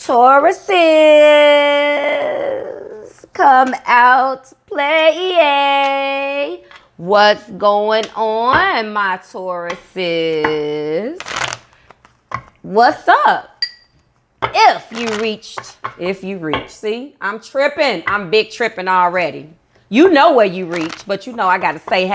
Tauruses, come out, play. What's going on, my Tauruses? What's up? If you reach, see, I'm tripping. I'm big tripping already. You know where you reach, but you know I got to say it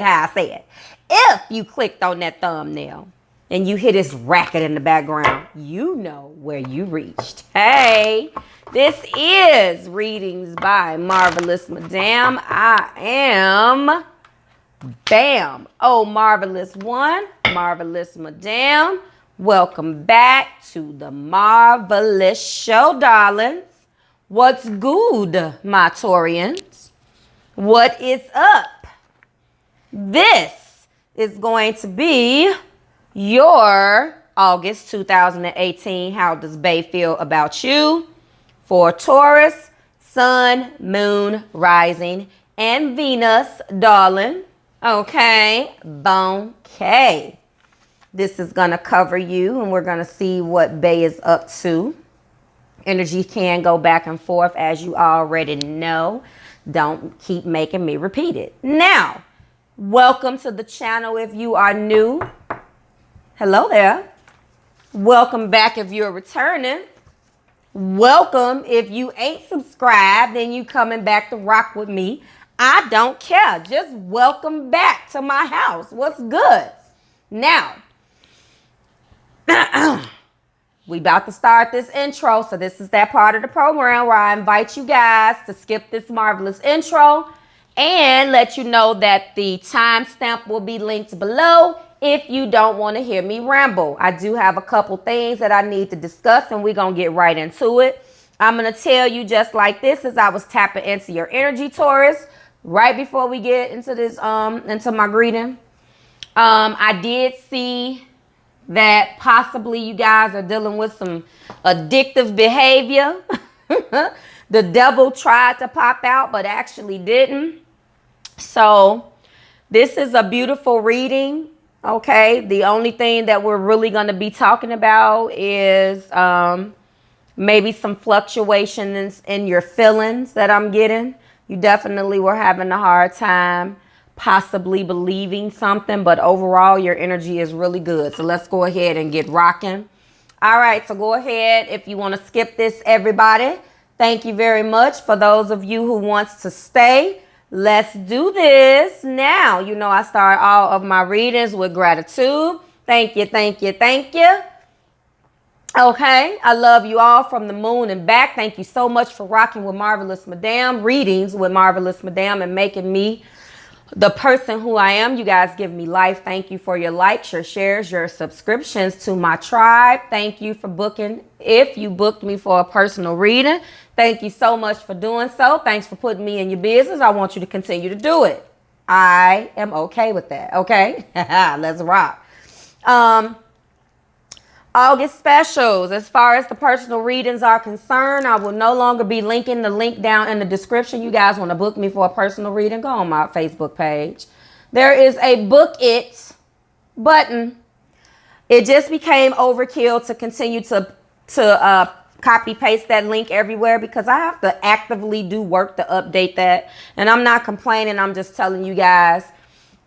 how I say it. If you clicked on that thumbnail and you hear this racket in the background, you know where you reached. Hey, this is Readings by Marvelous Madame. I am Bam. Oh, Marvelous One, Marvelous Madame. Welcome back to the Marvelous Show, darlings. What's good, my Taurians? What is up? This is going to be your August 2018. How does Bae feel about you? For Taurus, Sun, Moon, Rising, and Venus, darling. Okay, okay. This is going to cover you, and we're going to see what Bae is up to. Energy can go back and forth, as you already know. Don't keep making me repeat it. Now, welcome to the channel if you are new. Hello there. Welcome back if you're returning. Welcome if you ain't subscribed and you coming back to rock with me. I don't care. Just welcome back to my house. What's good? Now, we about to start this intro. So this is that part of the program where I invite you guys to skip this marvelous intro and let you know that the timestamp will be linked below if you don't want to hear me ramble. I do have a couple things that I need to discuss, and we're going to get right into it. I'm going to tell you just like this as I was tapping into your energy, Taurus, right before we get into this, into my greeting. I did see that possibly you guys are dealing with some addictive behavior. The devil tried to pop out, but actually didn't. So this is a beautiful reading. Okay. The only thing that we're really going to be talking about is maybe some fluctuations in your feelings that I'm getting. You definitely were having a hard time possibly believing something, but overall your energy is really good. So let's go ahead and get rocking. All right, so go ahead if you want to skip this, everybody. Thank you very much. For those of you who wants to stay, let's do this. Now, you know I start all of my readings with gratitude. Thank you, thank you, thank you. Okay, I love you all from the moon and back. Thank you so much for rocking with Marvelous Madame, readings with Marvelous Madame, and making me the person who I am. You guys give me life. Thank you for your likes, your shares, your subscriptions to my tribe. Thank you for booking. If you booked me for a personal reading, thank you so much for doing so. Thanks for putting me in your business. I want you to continue to do it. I am okay with that. Okay, let's rock. August specials. As far as the personal readings are concerned, I will no longer be linking the link down in the description. You guys want to book me for a personal reading, go on my Facebook page. There is a book it button. It just became overkill to continue to copy paste that link everywhere because I have to actively do work to update that. And I'm not complaining. I'm just telling you guys.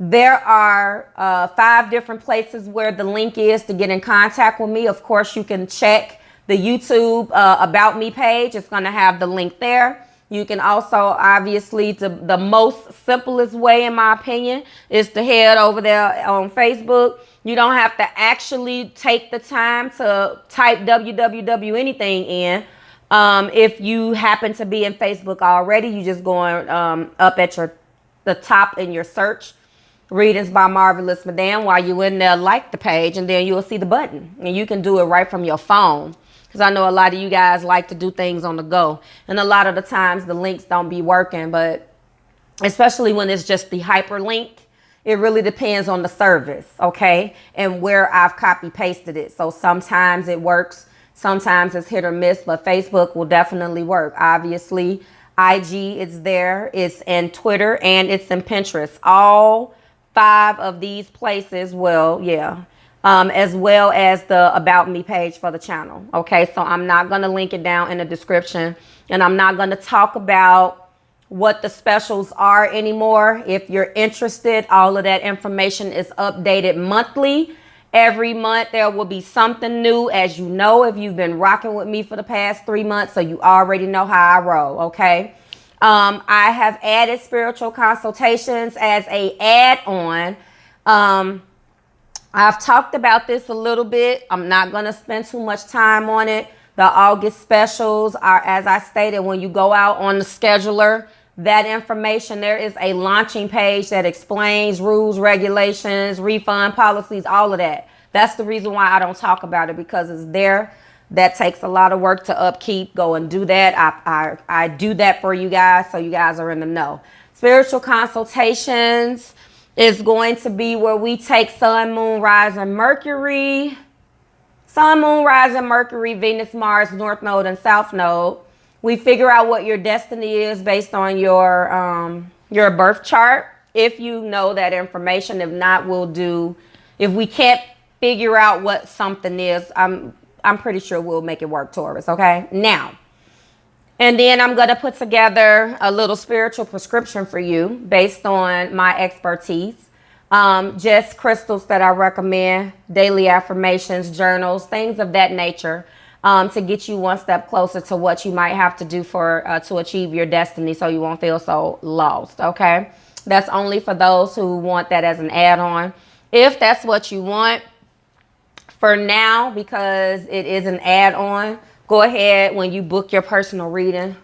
There are 5 different places where the link is to get in contact with me. Of course, you can check the YouTube About Me page. It's going to have the link there. You can also, obviously, the most simplest way, in my opinion, is to head over there on Facebook. You don't have to actually take the time to type www anything in. If you happen to be in Facebook already, you just going up at the top in your search. Readings by Marvelous Madame. While you in there, like the page, and then you'll see the button, and you can do it right from your phone, because I know a lot of you guys like to do things on the go, and a lot of the times the links don't be working, but especially when it's just the hyperlink, it really depends on the service, okay, and where I've copy pasted it. So sometimes it works, sometimes it's hit or miss, but Facebook will definitely work. Obviously IG is there, it's in Twitter, and it's in Pinterest. All 5 of these places, well, yeah, as well as the About Me page for the channel. Okay, so I'm not going to link it down in the description, and I'm not going to talk about what the specials are anymore. If you're interested, all of that information is updated monthly. Every month there will be something new, as you know, if you've been rocking with me for the past 3 months, so you already know how I roll. Okay. I have added spiritual consultations as a add-on. I've talked about this a little bit. I'm not going to spend too much time on it. The August specials are, as I stated, when you go out on the scheduler, that information, there is a launching page that explains rules, regulations, refund policies, all of that. That's the reason why I don't talk about it, because it's there. That takes a lot of work to upkeep. Go and do that. I do that for you guys, so you guys are in the know. Spiritual consultations is going to be where we take Sun, Moon, Rising, Mercury. Sun, Moon, Rising, Mercury, Venus, Mars, North Node, and South Node. We figure out what your destiny is based on your birth chart, if you know that information. If not, we'll do, if we can't figure out what something is, I'm pretty sure we'll make it work, Taurus, okay? Now, and then I'm going to put together a little spiritual prescription for you based on my expertise. Just crystals that I recommend, daily affirmations, journals, things of that nature. To get you one step closer to what you might have to do to achieve your destiny, so you won't feel so lost, okay? That's only for those who want that as an add-on. If that's what you want for now, because it is an add-on, go ahead when you book your personal reading,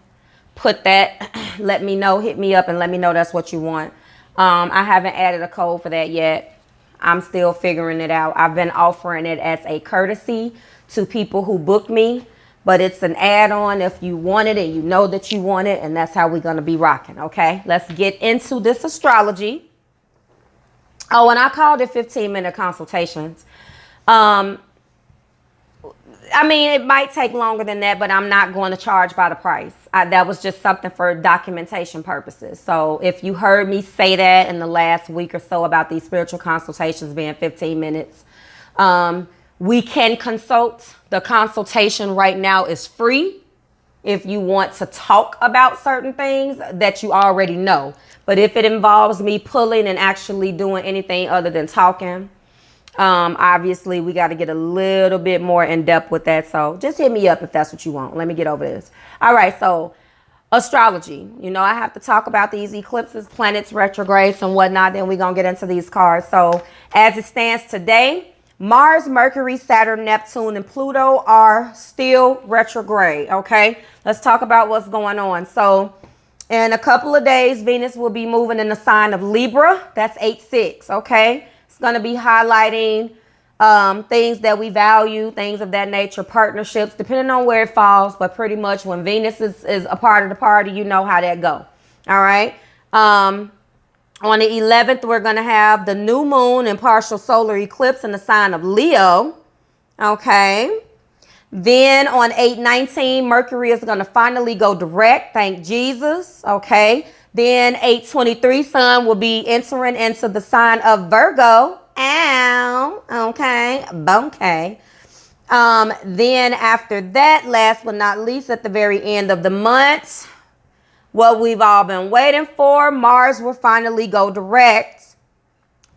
put that, let me know, hit me up and let me know that's what you want. I haven't added a code for that yet. I'm still figuring it out. I've been offering it as a courtesy to people who book me, but it's an add-on if you want it and you know that you want it, and that's how we're going to be rocking. Okay, let's get into this astrology. Oh, and I called it 15-minute consultations. I mean, it might take longer than that, but I'm not going to charge by the price. That was just something for documentation purposes. So if you heard me say that in the last week or so about these spiritual consultations being 15 minutes, we can consult. The consultation right now is free if you want to talk about certain things that you already know. But if it involves me pulling and actually doing anything other than talking, obviously we got to get a little bit more in depth with that. So just hit me up if that's what you want. Let me get over this. All right. So astrology, you know, I have to talk about these eclipses, planets, retrogrades and whatnot. Then we're going to get into these cards. So as it stands today, Mars, Mercury, Saturn, Neptune, and Pluto are still retrograde. Okay, let's talk about what's going on. So in a couple of days, Venus will be moving in the sign of Libra. That's 8-6. Okay, it's going to be highlighting things that we value, things of that nature, partnerships, depending on where it falls. But pretty much when Venus is a part of the party, you know how that go. All right. On the 11th, we're going to have the new moon and partial solar eclipse in the sign of Leo. Okay. Then on 8/19, Mercury is going to finally go direct. Thank Jesus. Okay. Then 8/23, Sun will be entering into the sign of Virgo. Ow. Okay. Bouquet. Then after that, last but not least, at the very end of the month, what we've all been waiting for, Mars will finally go direct.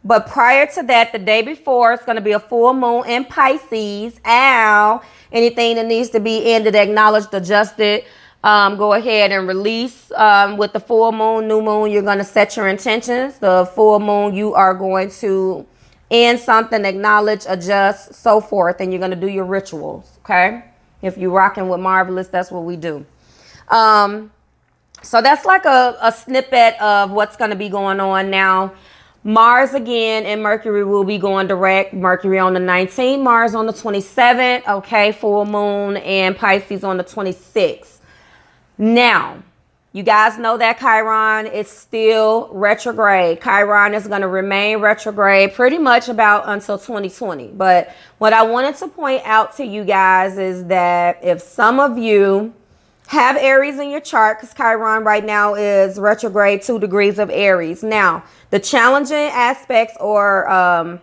But prior to that, the day before, it's going to be a full moon in Pisces. Ow. Anything that needs to be ended, acknowledged, adjusted, go ahead and release. With the full moon, new moon, you're going to set your intentions. The full moon, you are going to end something, acknowledge, adjust, so forth. And you're going to do your rituals. Okay. If you're rocking with Marvelous, that's what we do. So that's like a snippet of what's going to be going on now. Mars again and Mercury will be going direct. Mercury on the 19th, Mars on the 27th. Okay, full moon and Pisces on the 26th. Now, you guys know that Chiron is still retrograde. Chiron is going to remain retrograde pretty much about until 2020. But what I wanted to point out to you guys is that if some of you have Aries in your chart, because Chiron right now is retrograde 2 degrees of Aries. Now, the challenging aspects or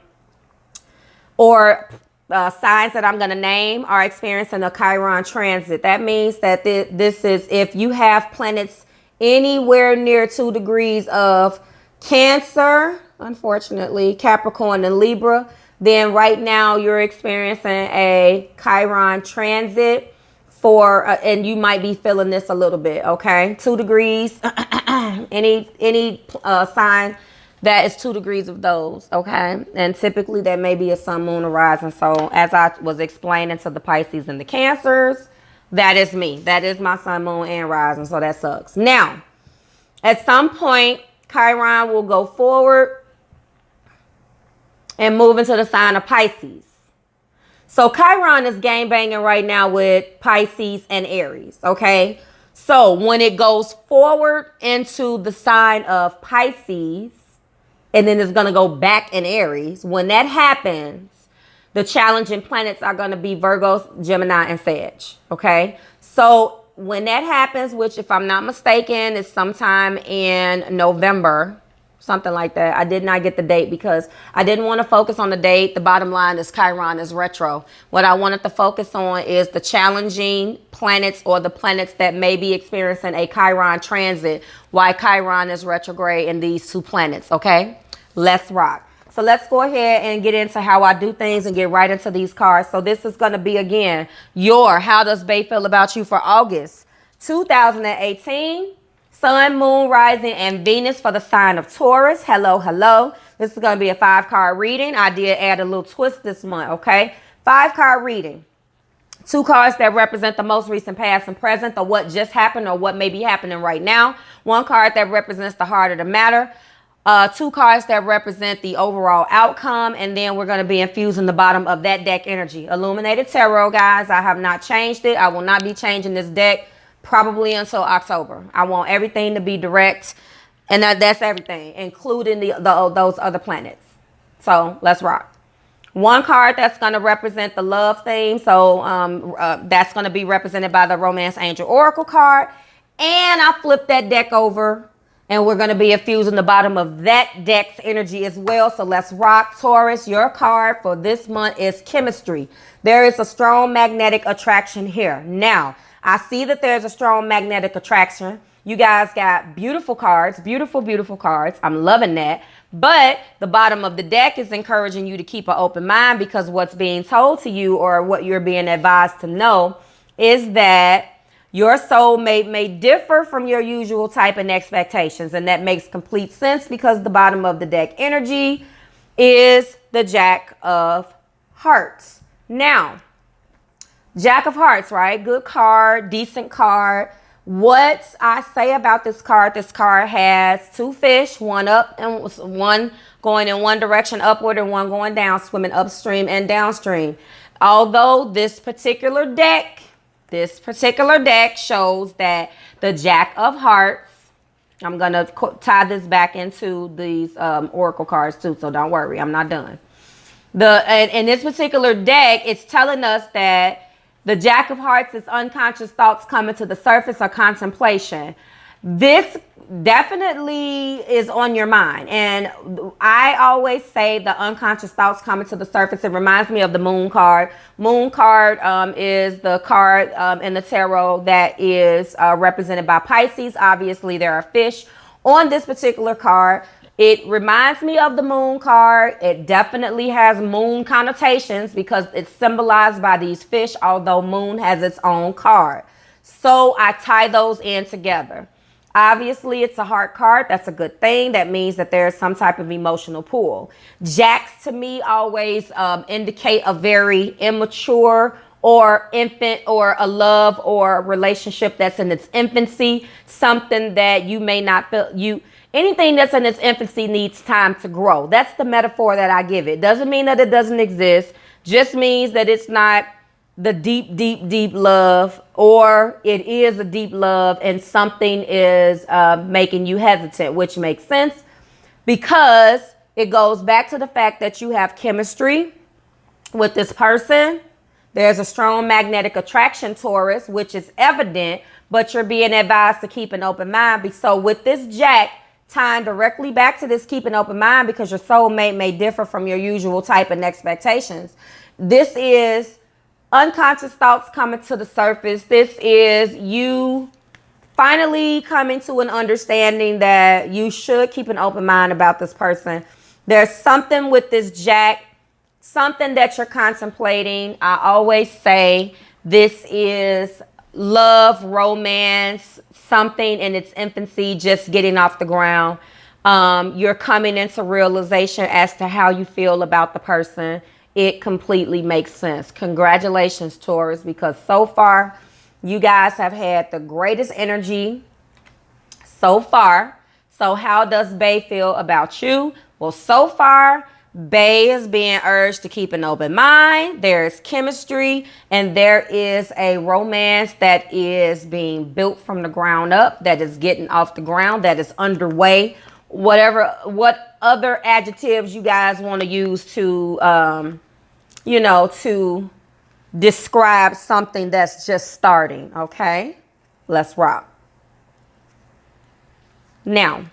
or signs that I'm going to name are experiencing a Chiron transit. That means that this is if you have planets anywhere near 2 degrees of Cancer, unfortunately, Capricorn and Libra, then right now you're experiencing a Chiron transit for, and you might be feeling this a little bit, okay? 2 degrees, any sign that is 2 degrees of those, okay? And typically that may be a sun, moon, or rising. So as I was explaining to the Pisces and the Cancers, that is me. That is my sun, moon, and rising. So that sucks. Now, at some point, Chiron will go forward and move into the sign of Pisces. So Chiron is gang banging right now with Pisces and Aries, okay? So when it goes forward into the sign of Pisces, and then it's going to go back in Aries. When that happens, the challenging planets are going to be Virgo, Gemini, and Sag. Okay. So when that happens, which if I'm not mistaken, is sometime in November, something like that. I did not get the date because I didn't want to focus on the date. The bottom line is Chiron is retro. What I wanted to focus on is the challenging planets or the planets that may be experiencing a Chiron transit. Why Chiron is retrograde in these 2 planets. Okay, let's rock. So let's go ahead and get into how I do things and get right into these cards. So this is going to be, again, your How Does Bae Feel About You for August 2018. Sun, Moon, Rising, and Venus for the sign of Taurus. Hello, hello. This is going to be a 5-card reading. I did add a little twist this month, okay? 5-card reading. 2 cards that represent the most recent past and present, or what just happened or what may be happening right now. 1 card that represents the heart of the matter. 2 cards that represent the overall outcome. And then we're going to be infusing the bottom of that deck energy. Illuminated Tarot, guys. I have not changed it. I will not be changing this deck probably until October. I want everything to be direct, and that's everything, including those other planets. So let's rock. 1 card that's going to represent the love theme. So that's going to be represented by the Romance Angel Oracle card. And I flipped that deck over, and we're going to be infusing the bottom of that deck's energy as well. So let's rock. Taurus, your card for this month is chemistry. There is a strong magnetic attraction here. Now, I see that there's a strong magnetic attraction. You guys got beautiful cards, beautiful, beautiful cards. I'm loving that. But the bottom of the deck is encouraging you to keep an open mind, because what's being told to you, or what you're being advised to know, is that your soulmate may differ from your usual type and expectations. And that makes complete sense, because the bottom of the deck energy is the Jack of Hearts. Now, Jack of Hearts, right? Good card, decent card. What I say about this card has 2 fish, one up and one going in one direction upward and one going down, swimming upstream and downstream. Although this particular deck shows that the Jack of Hearts, I'm going to tie this back into these oracle cards too, so don't worry, I'm not done. In this particular deck, it's telling us that the Jack of Hearts is unconscious thoughts coming to the surface, or contemplation. This definitely is on your mind. And I always say the unconscious thoughts coming to the surface. It reminds me of the Moon card. Moon card is the card in the tarot that is represented by Pisces. Obviously, there are fish on this particular card. It reminds me of the Moon card. It definitely has moon connotations because it's symbolized by these fish, although Moon has its own card. So I tie those in together. Obviously, it's a heart card. That's a good thing. That means that there's some type of emotional pull. Jacks, to me, always indicate a very immature or infant, or a love or relationship that's in its infancy. Something that you may not feel anything that's in its infancy needs time to grow. That's the metaphor that I give it. Doesn't mean that it doesn't exist. Just means that it's not the deep, deep, deep love, or it is a deep love and something is making you hesitant, which makes sense because it goes back to the fact that you have chemistry with this person. There's a strong magnetic attraction, Taurus, which is evident, but you're being advised to keep an open mind. So with this Jack, tying directly back to this keep an open mind, because your soulmate may differ from your usual type and expectations. This is unconscious thoughts coming to the surface. This is you finally coming to an understanding that you should keep an open mind about this person. There's something with this Jack, something that you're contemplating. I always say this is love, romance, something in its infancy, just getting off the ground. You're coming into realization as to how you feel about the person. It completely makes sense. Congratulations, Taurus, because so far you guys have had the greatest energy so far. So how does Bae feel about you? Well, so far, Bae is being urged to keep an open mind. There's chemistry, and there is a romance that is being built from the ground up, that is getting off the ground, that is underway. What other adjectives you guys want to use to, to describe something that's just starting, okay? Let's rock. Now,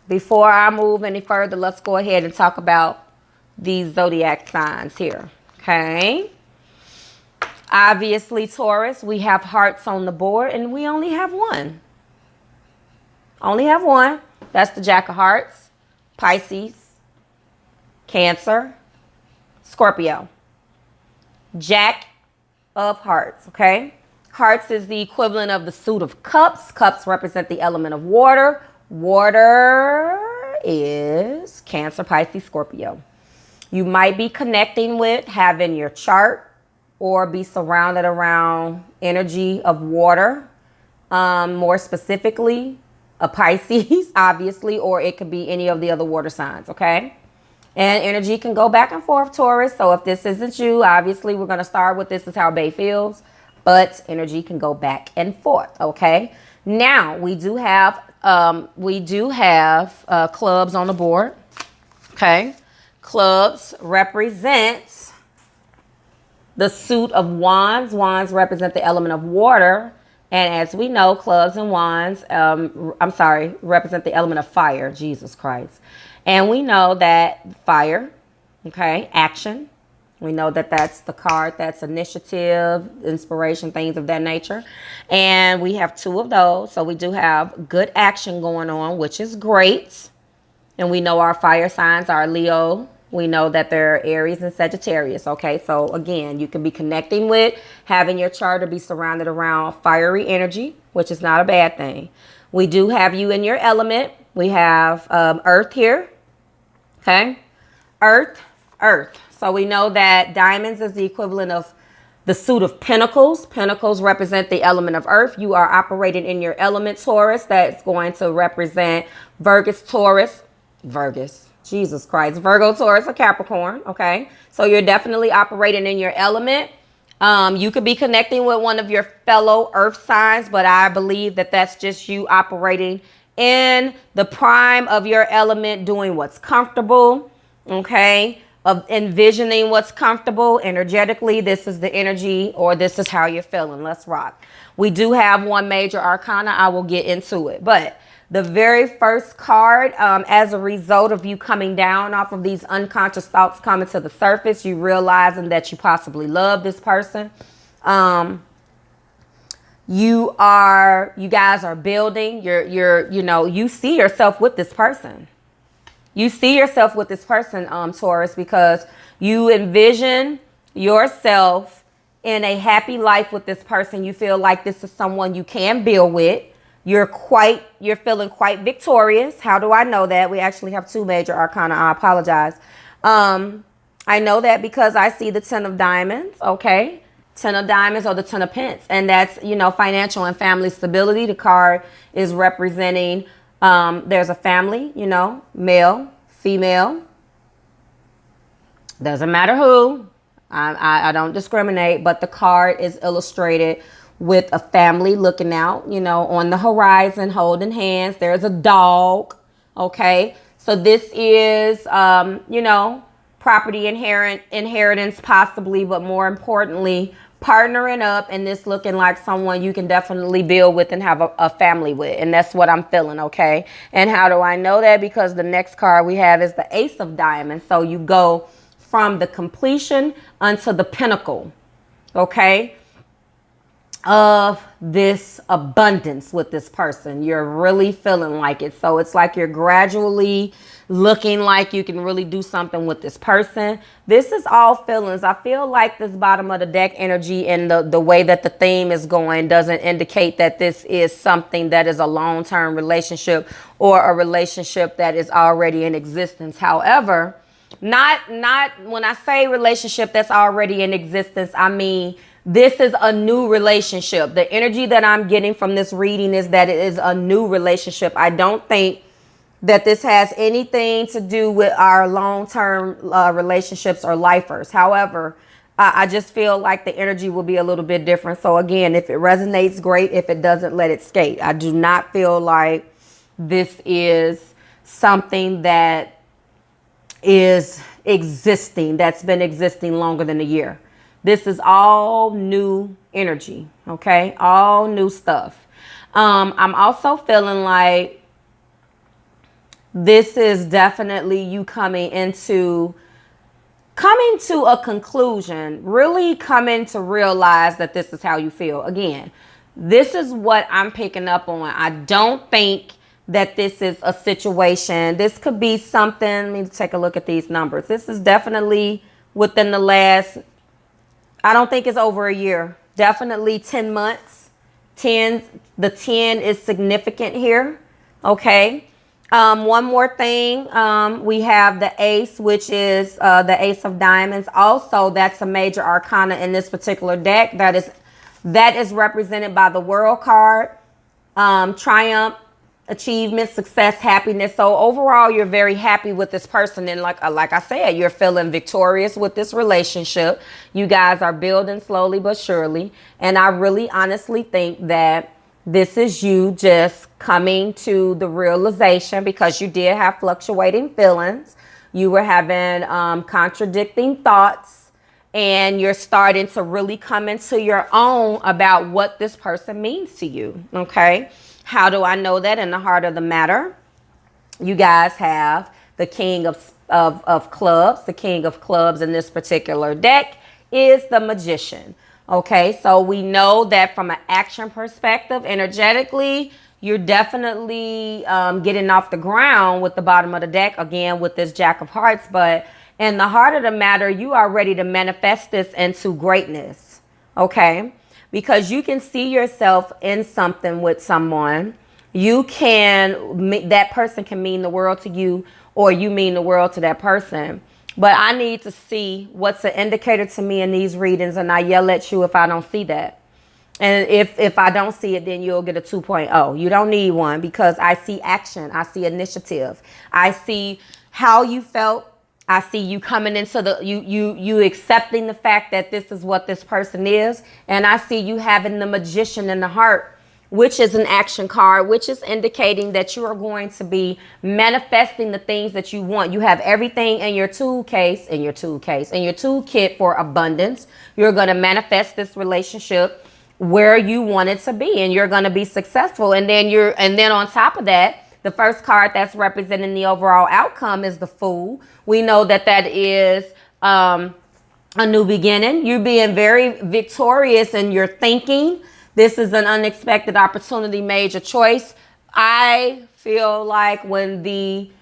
before I move any further, let's go ahead and talk about these zodiac signs here, okay? Obviously, Taurus, we have hearts on the board, and we only have one. Only have one. That's the Jack of Hearts, Pisces, Cancer, Scorpio. Jack of Hearts, okay? Hearts is the equivalent of the suit of cups. Cups represent the element of water. Water is Cancer, Pisces, Scorpio. You might be connecting with, having your chart, or be surrounded around energy of water. More specifically, a Pisces, obviously, or it could be any of the other water signs, okay? And energy can go back and forth, Taurus. So if this isn't you, obviously we're going to start with this is how Bae feels. But energy can go back and forth, okay? Now, we do have clubs on the board, okay? Clubs represent the suit of wands. Wands represent the element of water. And as we know, clubs and wands, represent the element of fire, Jesus Christ. And we know that fire, okay, action. We know that that's the card, that's initiative, inspiration, things of that nature. And we have two of those. So we do have good action going on, which is great. And we know our fire signs are Leo. We know that they're Aries and Sagittarius. Okay, so again, you can be connecting with, having your chart, or be surrounded around fiery energy, which is not a bad thing. We do have you in your element. We have Earth here. Okay, Earth. So we know that diamonds is the equivalent of the suit of pentacles. Pentacles represent the element of earth. You are operating in your element, Taurus. That's going to represent Virgo, Taurus, Jesus Christ, Virgo, Taurus, or Capricorn. Okay, so you're definitely operating in your element. You could be connecting with one of your fellow earth signs, but I believe that that's just you operating in the prime of your element, doing what's comfortable. Okay, of envisioning what's comfortable energetically. This is the energy, or this is how you're feeling. Let's rock. We do have one major arcana. I will get into it, but the very first card, as a result of you coming down off of these unconscious thoughts coming to the surface, you realizing that you possibly love this person. You guys are building. You see yourself with this person. You see yourself with this person, Taurus, because you envision yourself in a happy life with this person. You feel like this is someone you can build with. You're feeling quite victorious. How do I know that? We actually have two major arcana. I apologize. I know that because I see the 10 of diamonds. Okay. 10 of diamonds, or the 10 of pence. And that's, financial and family stability. The card is representing, there's a family, male, female. Doesn't matter who. I don't discriminate, but the card is illustrated with a family looking out, on the horizon, holding hands. There's a dog. Okay. So this is, property inheritance possibly, but more importantly, partnering up, and this looking like someone you can definitely build with and have a family with. And that's what I'm feeling, okay? And how do I know that? Because the next card we have is the Ace of Diamonds. So you go from the completion unto the pinnacle, okay, of this abundance with this person. You're really feeling like it. So it's like you're gradually looking like you can really do something with this person. This is all feelings. I feel like this bottom of the deck energy and the way that the theme is going doesn't indicate that this is something that is a long-term relationship or a relationship that is already in existence. However, not when I say relationship that's already in existence, I mean this is a new relationship. The energy that I'm getting from this reading is that it is a new relationship. I don't think that this has anything to do with our long-term relationships or lifers. However, I just feel like the energy will be a little bit different. So again, if it resonates, great. If it doesn't, let it skate. I do not feel like this is something that is existing, that's been existing longer than a year. This is all new energy, okay? All new stuff. I'm also feeling like this is definitely you coming to a conclusion, really coming to realize that this is how you feel. Again, this is what I'm picking up on. I don't think that this is a situation. This could be something. Let me take a look at these numbers. This is definitely within the last, I don't think it's over a year. Definitely 10 months. The 10 is significant here. Okay. One more thing. We have the Ace, which is the Ace of Diamonds. Also, that's a major arcana in this particular deck. That is represented by the World card. Triumph, achievement, success, happiness. So overall, you're very happy with this person. And like I said, you're feeling victorious with this relationship. You guys are building slowly but surely. And I really honestly think that this is you just coming to the realization, because you did have fluctuating feelings. You were having contradicting thoughts, and you're starting to really come into your own about what this person means to you. Okay. How do I know that? In the heart of the matter, you guys have the King of Clubs. The King of Clubs in this particular deck is the Magician. Okay, so we know that from an action perspective, energetically, you're definitely getting off the ground with the bottom of the deck, again, with this Jack of Hearts. But in the heart of the matter, you are ready to manifest this into greatness. Okay. Because you can see yourself in something with someone. That person can mean the world to you, or you mean the world to that person. But I need to see what's an indicator to me in these readings, and I yell at you if I don't see that. And if I don't see it, then you'll get a 2.0. You don't need one, because I see action. I see initiative. I see how you felt. I see you coming into you accepting the fact that this is what this person is. And I see you having the Magician in the heart, which is an action card, which is indicating that you are going to be manifesting the things that you want. You have everything in your toolkit for abundance. You're going to manifest this relationship where you want it to be, and you're going to be successful. And then on top of that, the first card that's representing the overall outcome is the Fool. We know that is a new beginning. You're being very victorious in your thinking. This is an unexpected opportunity, major choice. I feel like when the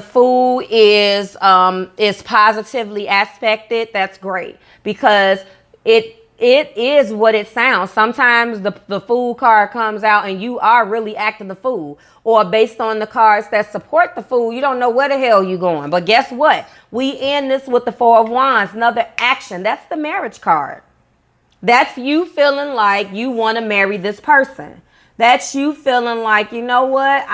Fool is positively aspected, that's great, because it is what it sounds. Sometimes the Fool card comes out and you are really acting the fool, or based on the cards that support the Fool, you don't know where the hell you're going. But guess what? We end this with the Four of Wands, another action. That's the marriage card. That's you feeling like you want to marry this person. That's you feeling like, you know what?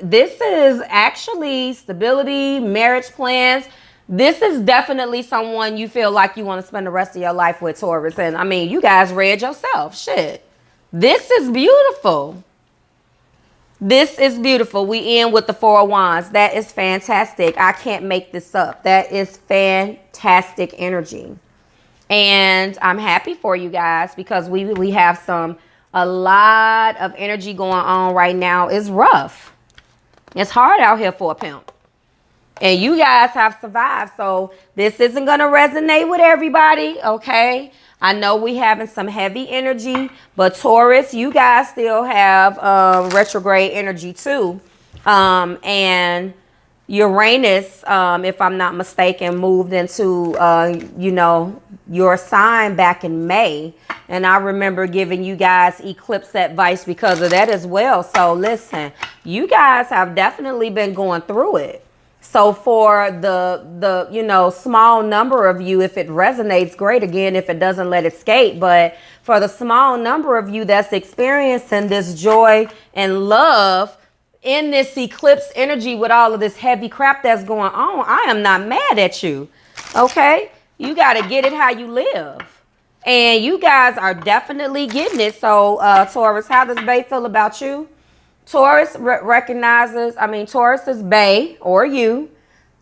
This is actually stability, marriage plans. This is definitely someone you feel like you want to spend the rest of your life with, Taurus. And I mean, you guys read yourself. Shit. This is beautiful. This is beautiful. We end with the Four of Wands. That is fantastic. I can't make this up. That is fantastic energy. And I'm happy for you guys because we have a lot of energy going on right now. It's rough. It's hard out here for a pimp. And you guys have survived. So this isn't going to resonate with everybody, okay? I know we having some heavy energy, but Taurus, you guys still have retrograde energy too. And Uranus, if I'm not mistaken, moved into, you know, your sign back in May. And I remember giving you guys eclipse advice because of that as well. So listen, you guys have definitely been going through it. So for the you know, small number of you, if it resonates, great. Again, if it doesn't, let it escape. But for the small number of you that's experiencing this joy and love in this eclipse energy with all of this heavy crap that's going on, I am not mad at you. Okay? You got to get it how you live. And you guys are definitely getting it. So, Taurus, how does Bae feel about you? Taurus recognizes, Taurus is Bae or you.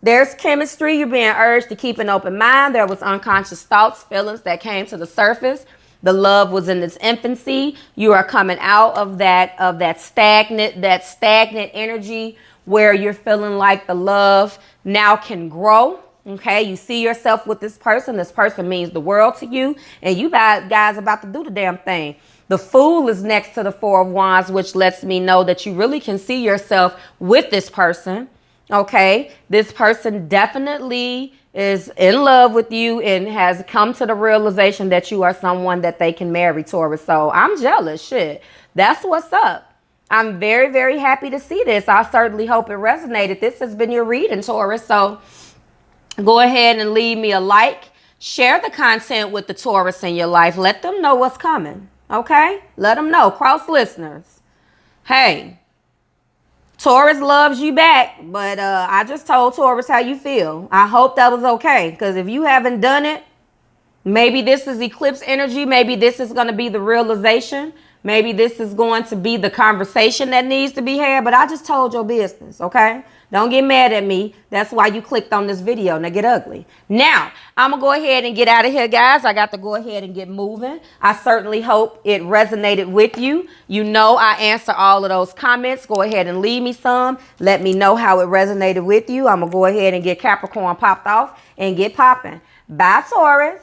There's chemistry. You're being urged to keep an open mind. There was unconscious thoughts, feelings that came to the surface. The love was in its infancy. You are coming out of that stagnant energy where you're feeling like the love now can grow. Okay, you see yourself with this person. This person means the world to you, and you guys about to do the damn thing. The Fool is next to the Four of Wands, which lets me know that you really can see yourself with this person. Okay, this person definitely is in love with you and has come to the realization that you are someone that they can marry, Taurus. So I'm jealous. Shit, that's what's up. I'm very, very happy to see this. I certainly hope it resonated. This has been your reading, Taurus. So go ahead and leave me a like. Share the content with the Taurus in your life. Let them know what's coming. Okay? Let them know. Cross listeners. Hey, Taurus loves you back, but I just told Taurus how you feel. I hope that was okay, because if you haven't done it, maybe this is eclipse energy. Maybe this is going to be the realization. Maybe this is going to be the conversation that needs to be had, but I just told your business, okay? Don't get mad at me. That's why you clicked on this video. Now get ugly. Now, I'm going to go ahead and get out of here, guys. I got to go ahead and get moving. I certainly hope it resonated with you. You know I answer all of those comments. Go ahead and leave me some. Let me know how it resonated with you. I'm going to go ahead and get Capricorn popped off and get popping. Bye, Taurus.